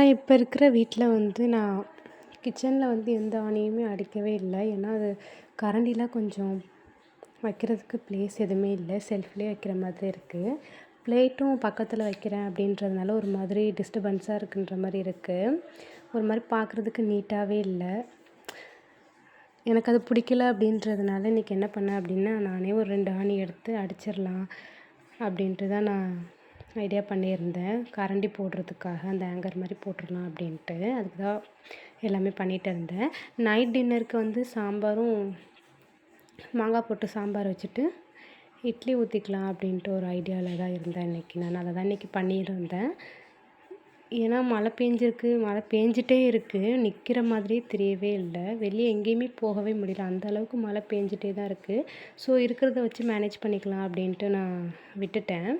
நான் இப்போ இருக்கிற வீட்டில் வந்து நான் கிச்சனில் வந்து எந்த ஆணியுமே அடிக்கவே இல்லை. ஏன்னா அது கரண்டிலாம் கொஞ்சம் வைக்கிறதுக்கு ப்ளேஸ் எதுவுமே இல்லை. செல்ஃப்லேயே வைக்கிற மாதிரி இருக்குது. பிளேட்டும் பக்கத்தில் வைக்கிறேன் அப்படின்றதுனால ஒரு மாதிரி டிஸ்டர்பன்ஸாக இருக்குன்ற மாதிரி இருக்குது. ஒரு மாதிரி பார்க்குறதுக்கு நீட்டாகவே இல்லை. எனக்கு அது பிடிக்கல அப்படின்றதுனால இன்றைக்கி என்ன பண்ணேன் அப்படின்னா, நானே ஒரு 2 ஆணி எடுத்து அடிச்சிடலாம் அப்படின்ட்டு தான் நான் ஐடியா பண்ணியிருந்தேன். கரண்டி போடுறதுக்காக அந்த ஹேங்கர் மாதிரி போட்டுடலாம் அப்படின்ட்டு. அதுக்கு தான் எல்லாமே பண்ணிகிட்டு இருந்தேன். நைட் டின்னருக்கு வந்து சாம்பாரும் மாங்காய் போட்டு சாம்பார் வச்சுட்டு இட்லி ஊற்றிக்கலாம் அப்படின்ட்டு ஒரு ஐடியாவில் தான் இருந்தேன் இன்றைக்கி. நான் அதை தான் இன்றைக்கி பண்ணியிருந்தேன். ஏன்னா மழை பெஞ்சிருக்கு, மழை பெஞ்சிட்டே இருக்குது. நிற்கிற மாதிரியே தெரியவே இல்லை. வெளியே எங்கேயுமே போகவே முடியல. அந்த அளவுக்கு மழை பெஞ்சிட்டே தான் இருக்குது. ஸோ இருக்கிறத வச்சு மேனேஜ் பண்ணிக்கலாம் அப்படின்ட்டு நான் விட்டுட்டேன்.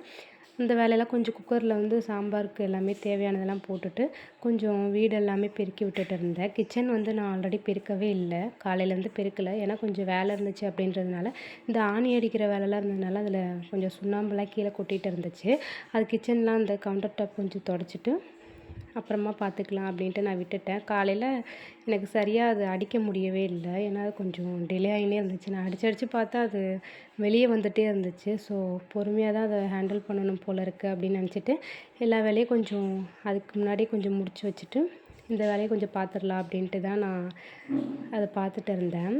இந்த வேலையெல்லாம் கொஞ்சம் குக்கரில் வந்து சாம்பாருக்கு எல்லாமே தேவையானதெல்லாம் போட்டுட்டு கொஞ்சம் வீடு எல்லாமே பெருக்கி விட்டுட்டு இருந்தேன். கிச்சன் வந்து நான் ஆல்ரெடி பெருக்கவே இல்லை. காலையிலேருந்து பெருக்கலை. ஏன்னா கொஞ்சம் வேலை இருந்துச்சு அப்படின்றதுனால, இந்த ஆணி அடிக்கிற வேலைலாம் இருந்ததுனால அதில் கொஞ்சம் சுண்ணாம்பெல்லாம் கீழே கொட்டிகிட்டு இருந்துச்சு. அது கிச்சன்லாம் அந்த கவுண்டர் டாப் கொஞ்சம் தொடச்சிட்டு அப்புறமா பார்த்துக்கலாம் அப்படின்ட்டு நான் விட்டுட்டேன். காலையில் எனக்கு சரியாக அது அடிக்க முடியவே இல்லை. ஏன்னா அது கொஞ்சம் டிலே ஆகினே இருந்துச்சு. நான் அடித்து பார்த்தா அது வெளியே வந்துகிட்டே இருந்துச்சு. ஸோ பொறுமையாக தான் அதை ஹேண்டில் பண்ணணும் போல் இருக்குது அப்படின்னு நினச்சிட்டு எல்லா வேலையும் கொஞ்சம் அதுக்கு முன்னாடியே கொஞ்சம் முடிச்சு வச்சுட்டு இந்த வேலையை கொஞ்சம் பார்த்துடலாம் அப்படின்ட்டு தான் நான் அதை பார்த்துட்டு இருந்தேன்.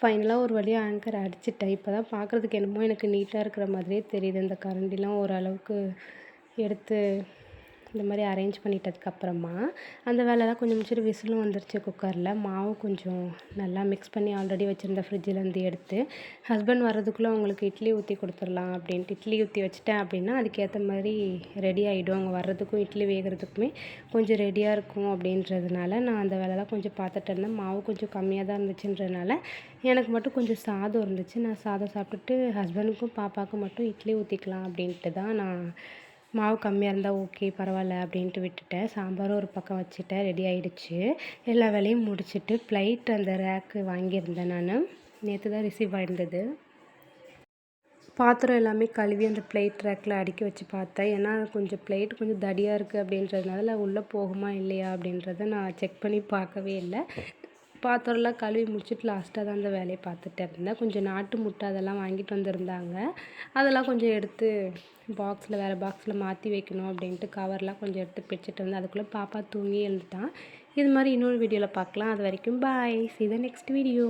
ஃபைனலாக ஒரு வழியாக ஆங்கர் அடிச்சிட்டேன். இப்போ தான் பார்க்குறதுக்கு என்னமோ எனக்கு நீட்டாக இருக்கிற மாதிரியே தெரியுது. இந்த கரண்டிலாம் ஓரளவுக்கு எடுத்து இந்த மாதிரி அரேஞ்ச் பண்ணிட்டதுக்கப்புறமா அந்த வேலைலாம் கொஞ்சம் முடிச்சுட்டு விசிலும் வந்துருச்சு. குக்கரில் மாவு கொஞ்சம் நல்லா மிக்ஸ் பண்ணி ஆல்ரெடி வச்சுருந்த ஃப்ரிட்ஜிலேருந்து எடுத்து ஹஸ்பண்ட் வர்றதுக்குள்ளே அவங்களுக்கு இட்லி ஊற்றி கொடுத்துடலாம் அப்படின்ட்டு இட்லி ஊற்றி வச்சுட்டேன் அப்படின்னா அதுக்கேற்ற மாதிரி ரெடி ஆகிடும். அவங்க வர்றதுக்கும் இட்லி வேகிறதுக்குமே கொஞ்சம் ரெடியாக இருக்கும் அப்படின்றதுனால நான் அந்த வேலைலாம் கொஞ்சம் பார்த்துட்டு இருந்தேன். மாவு கொஞ்சம் கம்மியாக தான் இருந்துச்சுன்றதுனால எனக்கு மட்டும் கொஞ்சம் சாதம் இருந்துச்சு. நான் சாதம் சாப்பிட்டுட்டு ஹஸ்பண்டுக்கும் பாப்பாவுக்கும் மட்டும் இட்லி ஊற்றிக்கலாம் அப்படின்ட்டு தான் நான் மாவு கம்மியாக இருந்தால் ஓகே பரவாயில்ல அப்படின்ட்டு விட்டுட்டேன். சாம்பாரும் ஒரு பக்கம் வச்சுட்டேன். ரெடி ஆகிடுச்சு. எல்லா வேலையும் முடிச்சுட்டு ப்ளைட் அந்த ரேக்கு வாங்கியிருந்தேன். நான் நேற்று தான் ரிசீவ் ஆகிருந்தது. பாத்திரம் எல்லாமே கழுவி அந்த ப்ளைட் ரேக்கில் அடுக்கி வச்சு பார்த்தேன். ஏன்னா கொஞ்சம் ப்ளைட் கொஞ்சம் தடியாக இருக்குது அப்படின்றதுனால உள்ளே போகுமா இல்லையா அப்படின்றத நான் செக் பண்ணி பார்க்கவே இல்லை. பாத்திரம்லாம் கழுவி முடிச்சுட்டு லாஸ்ட்டாக தான் அந்த வேலையை பார்த்துட்டு இருந்தேன். கொஞ்சம் நாட்டு முட்டை அதெல்லாம் வாங்கிட்டு வந்திருந்தாங்க. அதெல்லாம் கொஞ்சம் எடுத்து பாக்ஸில் வேறு பாக்ஸில் மாற்றி வைக்கணும் அப்படின்ட்டு கவர்லாம் கொஞ்சம் எடுத்து பிரிச்சுட்டு இருந்தேன். அதுக்குள்ளே பாப்பா தூங்கி எழுந்துட்டான். இது மாதிரி இன்னொரு வீடியோவில் பார்க்கலாம். அது வரைக்கும் பாய். See you the next video.